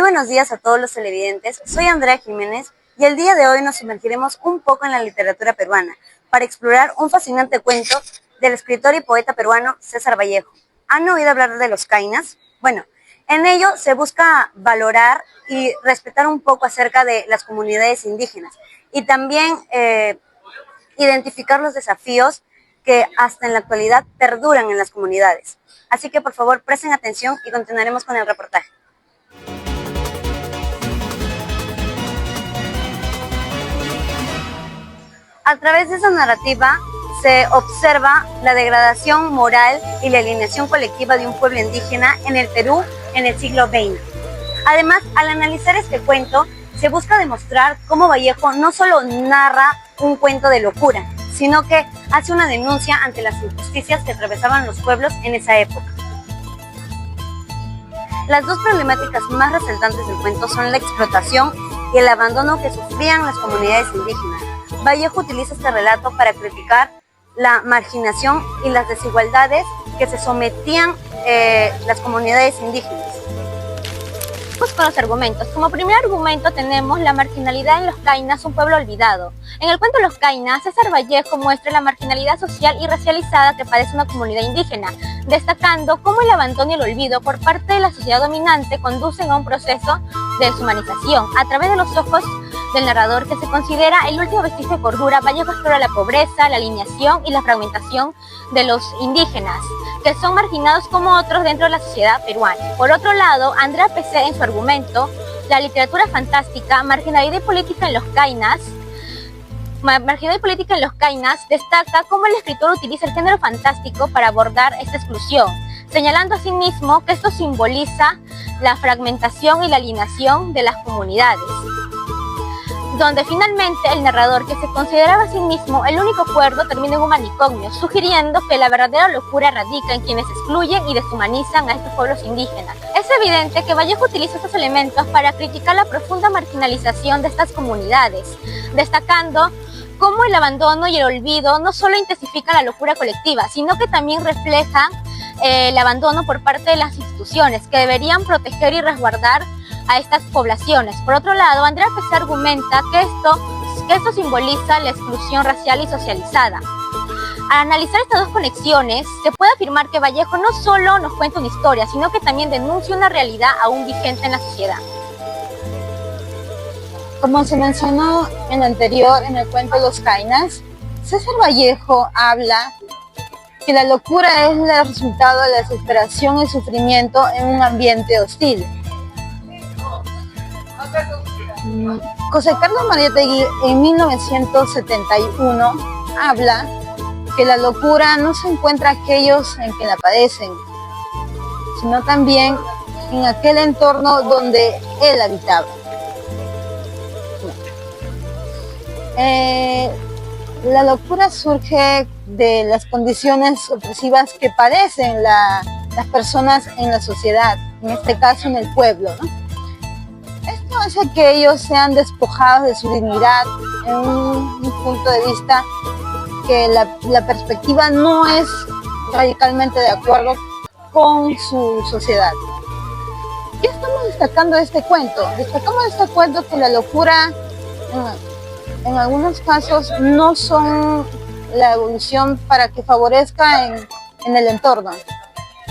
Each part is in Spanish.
buenos días a todos los televidentes, soy Andrea Jiménez y el día de hoy nos sumergiremos un poco en la literatura peruana para explorar un fascinante cuento del escritor y poeta peruano César Vallejo. ¿Han oído hablar de los Kainas? Bueno, en ello se busca valorar y respetar un poco acerca de las comunidades indígenas y también identificar los desafíos que hasta en la actualidad perduran en las comunidades. Así que por favor presten atención y continuaremos con el reportaje. A través de esa narrativa se observa la degradación moral y la alienación colectiva de un pueblo indígena en el Perú en el siglo XX. Además, al analizar este cuento, se busca demostrar cómo Vallejo no solo narra un cuento de locura, sino que hace una denuncia ante las injusticias que atravesaban los pueblos en esa época. Las dos problemáticas más resaltantes del cuento son la explotación y el abandono que sufrían las comunidades indígenas. Vallejo utiliza este relato para criticar la marginación y las desigualdades que se sometían las comunidades indígenas. Vamos con los argumentos. Como primer argumento tenemos la marginalidad en los Kainas, un pueblo olvidado. En el cuento Los Kainas, César Vallejo muestra la marginalidad social y racializada que padece una comunidad indígena, destacando cómo el abandono y el olvido por parte de la sociedad dominante conducen a un proceso de deshumanización. A través de los ojos del narrador, que se considera el último vestigio de cordura, Vallejo explora la pobreza, la alineación y la fragmentación de los indígenas, que son marginados como otros dentro de la sociedad peruana. Por otro lado, Andrea Pesce, en su argumento, la literatura fantástica, marginalidad y política en los Kainas, destaca cómo el escritor utiliza el género fantástico para abordar esta exclusión, señalando asimismo que esto simboliza la fragmentación y la alienación de las comunidades, donde finalmente el narrador, que se consideraba a sí mismo el único cuerdo, termina en un manicomio, sugiriendo que la verdadera locura radica en quienes excluyen y deshumanizan a estos pueblos indígenas. Es evidente que Vallejo utiliza estos elementos para criticar la profunda marginalización de estas comunidades, destacando cómo el abandono y el olvido no solo intensifican la locura colectiva, sino que también reflejan el abandono por parte de las instituciones, que deberían proteger y resguardar a estas poblaciones. Por otro lado, Andrea Pesce argumenta que esto simboliza la exclusión racial y socializada. Al analizar estas dos conexiones, se puede afirmar que Vallejo no solo nos cuenta una historia, sino que también denuncia una realidad aún vigente en la sociedad. Como se mencionó en lo anterior, en el cuento Los Kainas, César Vallejo habla que la locura es el resultado de la desesperación y sufrimiento en un ambiente hostil. José Carlos Mariátegui en 1971 habla que la locura no se encuentra aquellos en que la padecen, sino también en aquel entorno donde él habitaba. La locura surge de las condiciones opresivas que padecen las personas en la sociedad, en este caso en el pueblo, ¿no? Esto hace que ellos sean despojados de su dignidad en un punto de vista que la perspectiva no es radicalmente de acuerdo con su sociedad. ¿Qué estamos destacando de este cuento? Destacamos de este cuento que la locura en algunos casos no son la evolución para que favorezca en el entorno.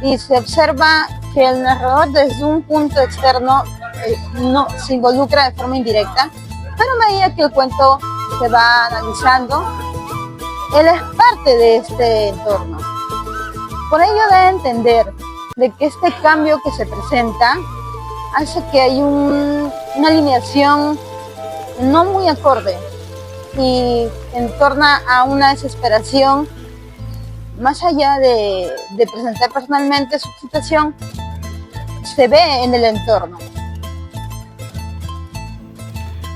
Y se observa que el narrador desde un punto externo no se involucra de forma indirecta, pero a medida que el cuento se va analizando, él es parte de este entorno. Por ello debe entender de que este cambio que se presenta hace que hay una alineación no muy acorde y entorna a una desesperación más allá de presentar personalmente su situación, se ve en el entorno.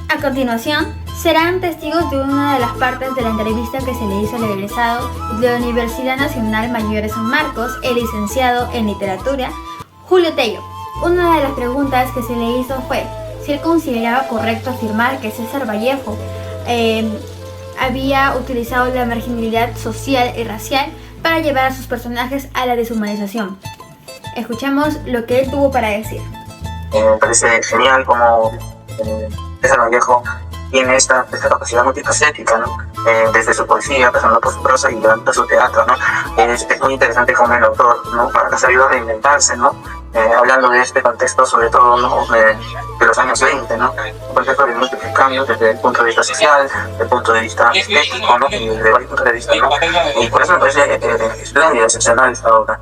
A continuación, serán testigos de una de las partes de la entrevista que se le hizo al egresado de la Universidad Nacional Mayor de San Marcos, el licenciado en literatura, Julio Tello. Una de las preguntas que se le hizo fue si él consideraba correcto afirmar que César Vallejo había utilizado la marginalidad social y racial para llevar a sus personajes a la deshumanización. Escuchemos lo que él tuvo para decir. Me parece genial como César Vallejo tiene esta capacidad multifacética, ¿no? Desde su poesía, pasando por su prosa y llegando a su teatro, ¿no? Es muy interesante como el autor, ¿no? Nos ayuda a reinventarse, ¿no? Hablando de este contexto, sobre todo, ¿no? De los años 20, ¿no? Un contexto de múltiples cambios desde el punto de vista social, desde el punto de vista estético, ¿no? Y de varios puntos de vista, ¿no? Y por eso me parece espléndida, excepcional esta obra.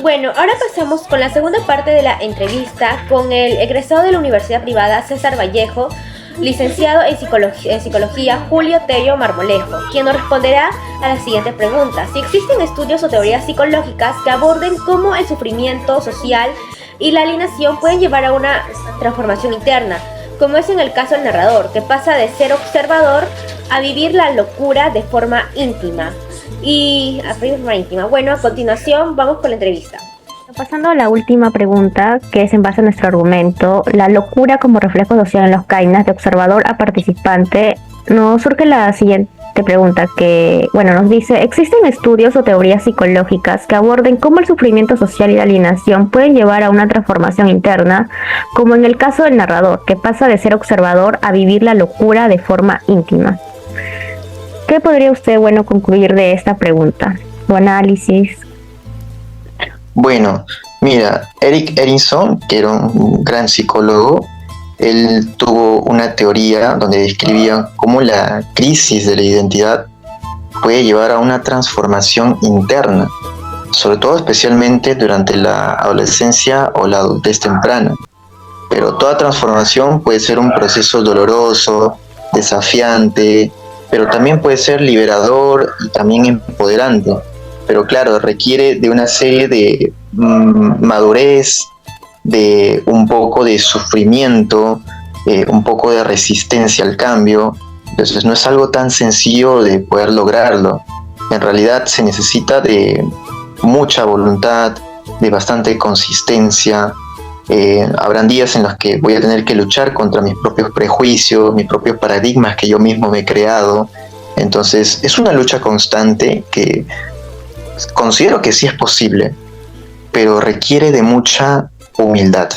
Bueno, ahora pasamos con la segunda parte de la entrevista con el egresado de la Universidad Privada César Vallejo, licenciado en psicología Julio Tello Marmolejo, quien nos responderá a las siguientes preguntas. Si existen estudios o teorías psicológicas que aborden cómo el sufrimiento social y la alienación pueden llevar a una transformación interna, como es en el caso del narrador, que pasa de ser observador a vivir la locura de forma íntima. Bueno, a continuación vamos con la entrevista. Pasando a la última pregunta, que es en base a nuestro argumento, la locura como reflejo social en los kainas, de observador a participante, nos surge la siguiente pregunta que, nos dice, ¿existen estudios o teorías psicológicas que aborden cómo el sufrimiento social y la alienación pueden llevar a una transformación interna, como en el caso del narrador, que pasa de ser observador a vivir la locura de forma íntima? ¿Qué podría usted, concluir de esta pregunta? ¿Tu análisis? Bueno, mira, Erik Erikson, que era un gran psicólogo, él tuvo una teoría donde describía cómo la crisis de la identidad puede llevar a una transformación interna, sobre todo especialmente durante la adolescencia o la adultez temprana. Pero toda transformación puede ser un proceso doloroso, desafiante, pero también puede ser liberador y también empoderante. Pero claro, requiere de una serie de madurez, de un poco de sufrimiento, un poco de resistencia al cambio. Entonces no es algo tan sencillo de poder lograrlo. En realidad se necesita de mucha voluntad, de bastante consistencia. Habrán días en los que voy a tener que luchar contra mis propios prejuicios, mis propios paradigmas que yo mismo me he creado. Entonces es una lucha constante que considero que sí es posible, pero requiere de mucha humildad.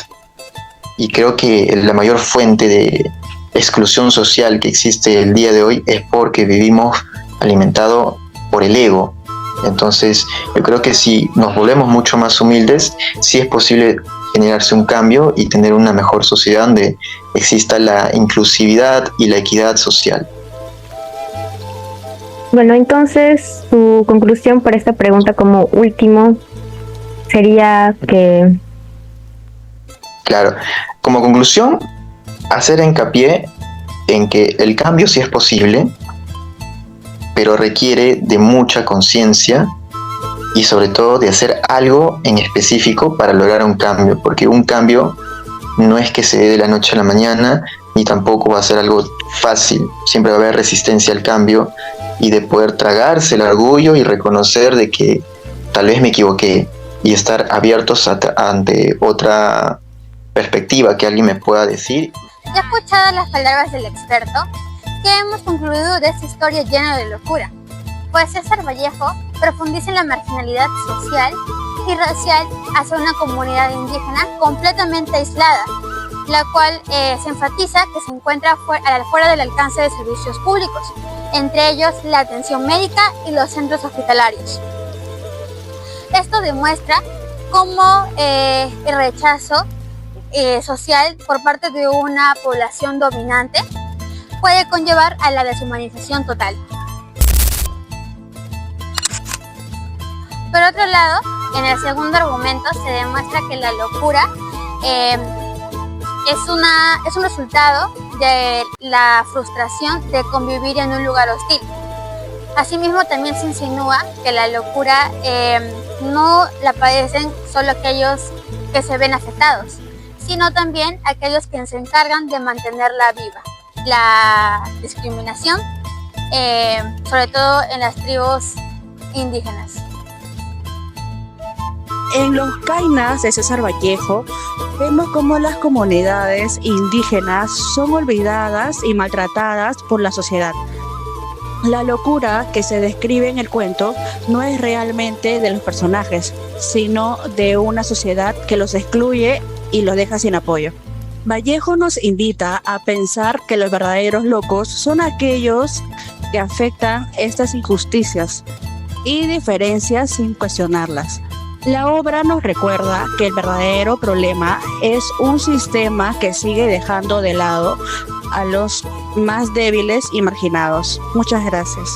Y creo que la mayor fuente de exclusión social que existe el día de hoy es porque vivimos alimentados por el ego. Entonces yo creo que si nos volvemos mucho más humildes, sí es posible generarse un cambio y tener una mejor sociedad donde exista la inclusividad y la equidad social. Bueno, entonces su conclusión para esta pregunta como último sería que... Claro, como conclusión, hacer hincapié en que el cambio sí es posible, pero requiere de mucha conciencia y sobre todo de hacer algo en específico para lograr un cambio, porque un cambio no es que se dé de la noche a la mañana, ni tampoco va a ser algo fácil. Siempre va a haber resistencia al cambio y de poder tragarse el orgullo y reconocer de que tal vez me equivoqué y estar abiertos ante otra perspectiva que alguien me pueda decir. Ya escuchadas las palabras del experto, ¿qué hemos concluido de esta historia llena de locura? Pues César Vallejo profundiza en la marginalidad social y racial hacia una comunidad indígena completamente aislada, la cual se enfatiza que se encuentra fuera del alcance de servicios públicos, entre ellos la atención médica y los centros hospitalarios. Esto demuestra cómo el rechazo social por parte de una población dominante puede conllevar a la deshumanización total. Por otro lado, en el segundo argumento se demuestra que la locura es un resultado de la frustración de convivir en un lugar hostil. Asimismo, también se insinúa que la locura no la padecen solo aquellos que se ven afectados, sino también aquellos que se encargan de mantenerla viva. La discriminación, sobre todo en las tribus indígenas. En los kainas de César Vallejo vemos cómo las comunidades indígenas son olvidadas y maltratadas por la sociedad. La locura que se describe en el cuento no es realmente de los personajes, sino de una sociedad que los excluye y los deja sin apoyo. Vallejo nos invita a pensar que los verdaderos locos son aquellos que afectan estas injusticias y diferencias sin cuestionarlas. La obra nos recuerda que el verdadero problema es un sistema que sigue dejando de lado a los más débiles y marginados. Muchas gracias.